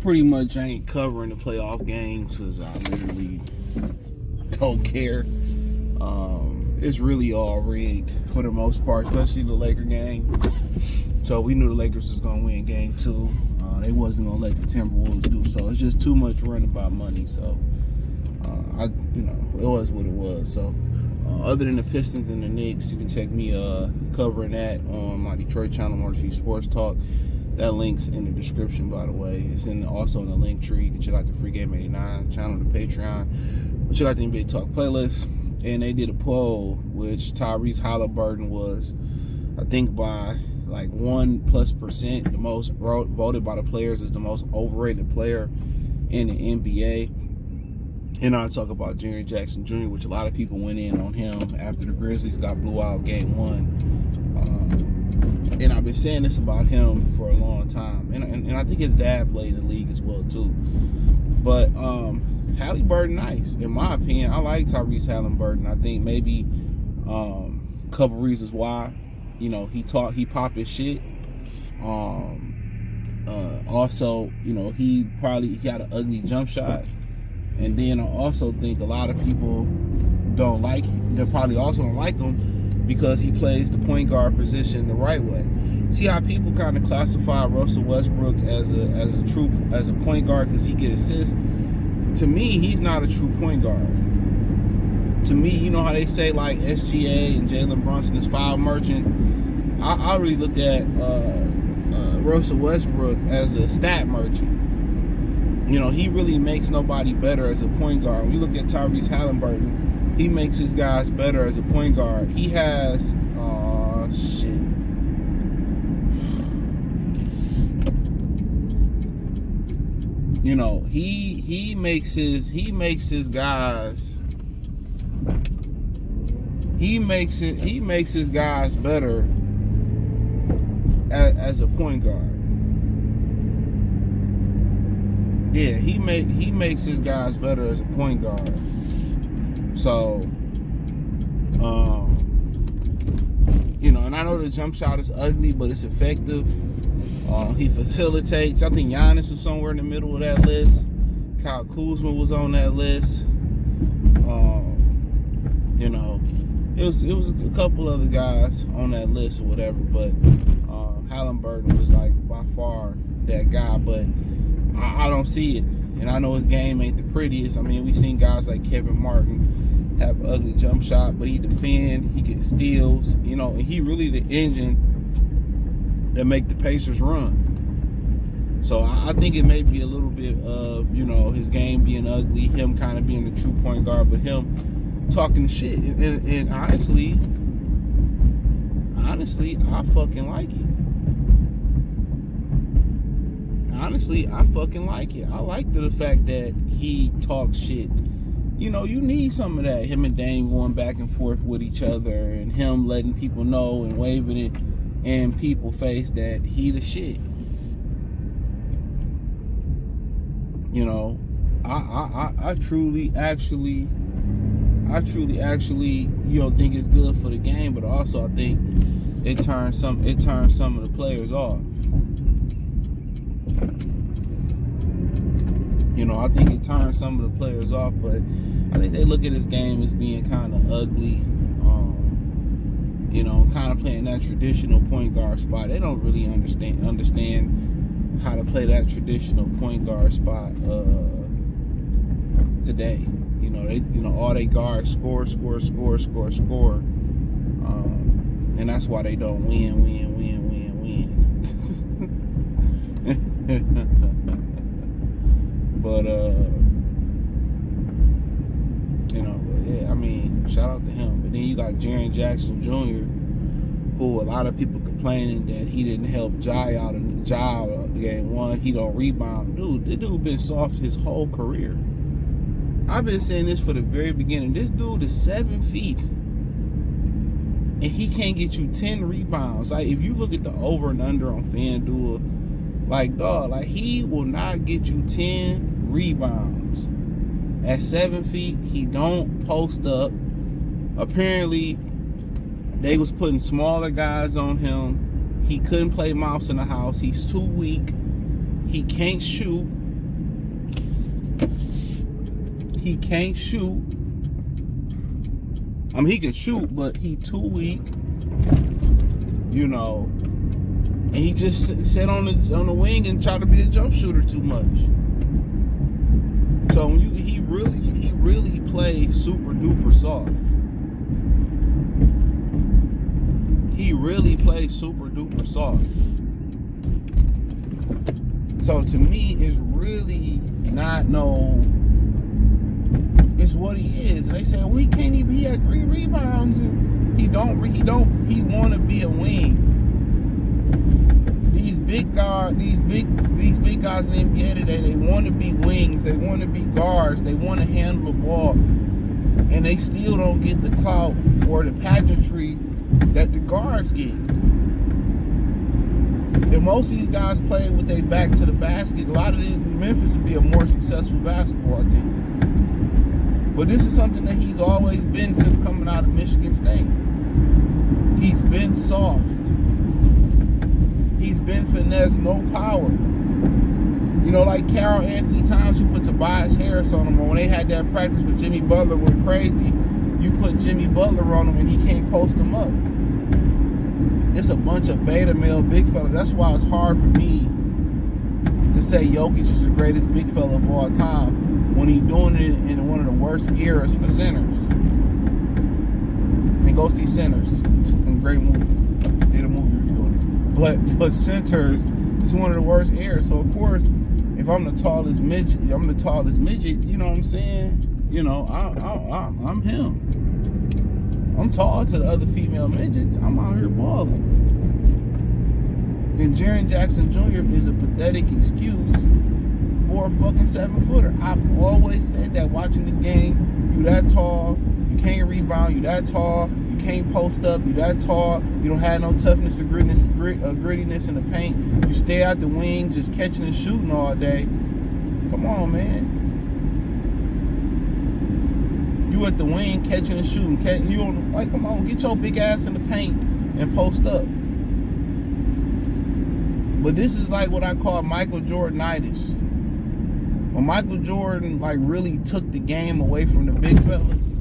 pretty much ain't covering the playoff games because I literally don't care. It's really all rigged for the most part, especially the Laker game. So we knew the Lakers was gonna win game 2. They wasn't gonna let the Timberwolves do so. It's just too much running by money. So it was what it was. So other than the Pistons and the Knicks, you can check me covering that on my Detroit channel, Motor City Sports Talk. That link's in the description, by the way. It's also in the link tree. You can check out the Free Game 89 channel, the Patreon. Check out the NBA Talk playlist. And they did a poll, which Tyrese Haliburton was, I think by like 1+%, the most voted by the players as the most overrated player in the NBA. And I talk about Jaren Jackson Jr., which a lot of people went in on him after the Grizzlies got blew out game 1. And I've been saying this about him for a long time. And I think his dad played in the league as well, too. But Haliburton, nice. In my opinion, I like Tyrese Haliburton. I think maybe a couple reasons why. He popped his shit. Also, he got an ugly jump shot. And then I also think a lot of people don't like him. They probably also don't like him because he plays the point guard position the right way. See how people kind of classify Russell Westbrook as a point guard because he get assists. To me, he's not a true point guard. To me, you know how they say like SGA and Jalen Brunson is foul merchant. I really look at Russell Westbrook as a stat merchant. He really makes nobody better as a point guard. When you look at Tyrese Haliburton, he makes his guys better as a point guard. He has, he makes his guys better as a point guard. Yeah, he makes his guys better as a point guard. So, and I know the jump shot is ugly, but it's effective. He facilitates. I think Giannis was somewhere in the middle of that list. Kyle Kuzma was on that list. It was a couple other guys on that list or whatever, but Haliburton was like by far that guy. But I don't see it, and I know his game ain't the prettiest. I mean, we've seen guys like Kevin Martin have an ugly jump shot, but he defend, he gets steals, and he really the engine that make the Pacers run. So I think it may be a little bit of, his game being ugly, him kind of being the true point guard, but him talking shit. And honestly, I fucking like it. Honestly, I fucking like it. I like the fact that he talks shit. You need some of that. Him and Dame going back and forth with each other and him letting people know and waving it in people's face that he the shit. I truly actually think it's good for the game, but also I think it turns some of the players off. I think it turns some of the players off, but I think they look at this game as being kind of ugly. Kind of playing that traditional point guard spot. They don't really understand how to play that traditional point guard spot today. All they guards score. And that's why they don't win. But yeah, I mean, shout out to him. But then you got Jaren Jackson Jr., who a lot of people complaining that he didn't help Jai out in game 1. He don't rebound. This dude been soft his whole career. I've been saying this for the very beginning. This dude is 7 feet, and he can't get you 10 rebounds. Like, if you look at the over and under on FanDuel, he will not get you 10 rebounds. At 7 feet, he don't post up. Apparently, they was putting smaller guys on him. He couldn't play mouse in the house. He's too weak. He can't shoot. he can't shoot. I mean, he can shoot, but he too weak. You know, and he just sit on the wing and try to be a jump shooter too much. So he really plays super duper soft. He really plays super duper soft. So to me, it's really not it's what he is. And they say, well, he can't even. He had 3 rebounds, and he want to be a wing. These big guys in the NBA today, they want to be wings. They want to be guards. They want to handle the ball, and they still don't get the clout or the pageantry that the guards get. If most of these guys play with their back to the basket, a lot of Memphis would be a more successful basketball team. But this is something that he's always been since coming out of Michigan State. He's been soft. He's been finesse, no power. You know, like Carl Anthony Towns, you put Tobias Harris on him, or when they had that practice with Jimmy Butler went crazy, you put Jimmy Butler on him and he can't post him up. It's a bunch of beta male big fellas. That's why it's hard for me to say Jokic is the greatest big fella of all time when he's doing it in one of the worst eras for centers. And go see Centers. It's a great movie. Did a movie review on it. But Centers is one of the worst eras. So of course, if I'm the tallest midget, you know what I'm saying? You know, I'm him. I'm tall to the other female midgets. I'm out here balling. And Jaren Jackson Jr. is a pathetic excuse for a fucking 7-footer. I've always said that watching this game. You that tall, you can't rebound. You that tall, you can't post up. You that tall, you don't have no toughness or grittiness in the paint. You stay out the wing just catching and shooting all day. Come on, man. You at the wing catching and shooting. You on, like, come on, get your big ass in the paint and post up. But this is like what I call Michael Jordanitis. When Michael Jordan like really took the game away from the big fellas,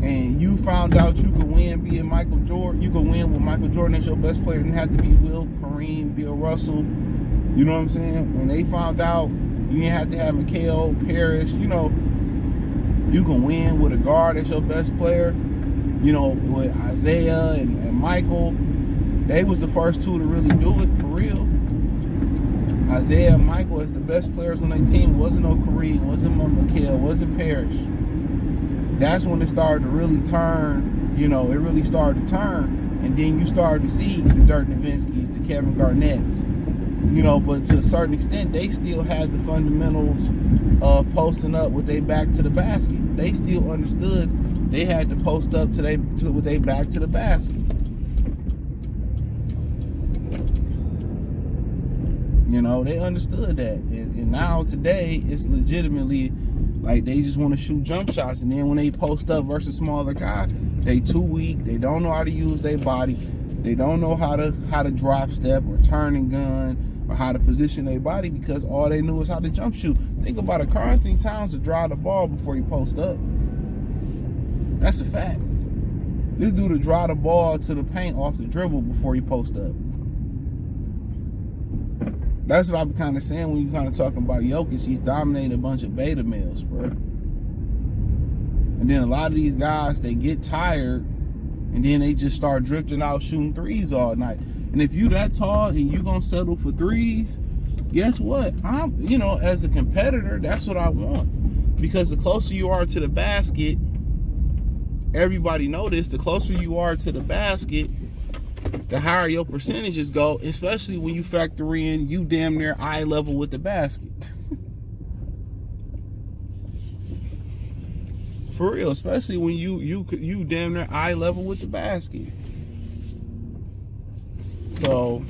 and you found out you could win being Michael Jordan, you could win with Michael Jordan as your best player. It didn't have to be Will, Kareem, Bill Russell. You know what I'm saying? When they found out you didn't have to have Mikal, Parrish, you know, you can win with a guard as your best player. You know, with Isaiah and Michael, they was the first two to really do it for real. Isaiah and Michael as the best players on their team. Wasn't no Kareem, wasn't Mikal, wasn't Parrish. That's when it started to really turn. You know, it really started to turn, and then you started to see the Dirk Nowitzkis, the Kevin Garnett's. You know, but to a certain extent, they still had the fundamentals of posting up with their back to the basket. They still understood they had to post up with their back to the basket. You know, they understood that. And now today, it's legitimately like they just want to shoot jump shots. And then when they post up versus smaller guy, they too weak. They don't know how to use their body. They don't know how to drop step or turn and gun or how to position their body because all they knew is how to jump shoot. Think about it. Karl Anthony Towns to drive the ball before he post up. That's a fact. This dude to drive the ball to the paint off the dribble before he post up. That's what I'm kind of saying when you kind of talking about Jokic. He's dominating a bunch of beta males, bro. And then a lot of these guys, they get tired, and then they just start drifting out shooting threes all night. And if you that tall and you gonna settle for threes, guess what? You know, as a competitor, that's what I want. Because the closer you are to the basket, everybody know this, the closer you are to the basket, the higher your percentages go, especially when you factor in you damn near eye level with the basket. For real, especially when you damn near eye level with the basket. So,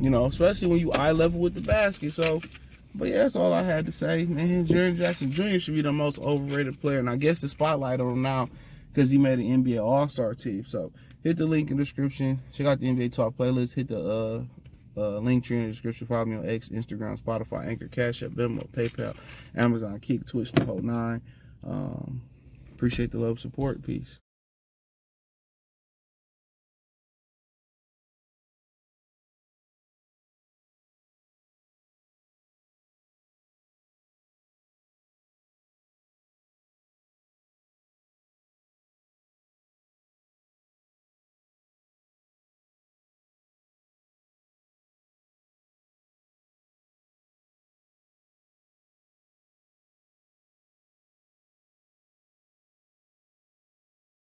you know, especially when you eye level with the basket. So, but yeah, that's all I had to say, man. Jaren Jackson Jr. should be the most overrated player, and I guess the spotlight on him now because he made an NBA All-Star team. So hit the link in the description. Check out the NBA Talk playlist. Hit the link tree in the description. Follow me on X, Instagram, Spotify, Anchor, Cash App, Venmo, PayPal, Amazon, Kick, Twitch, the whole nine. Appreciate the love, support. Peace.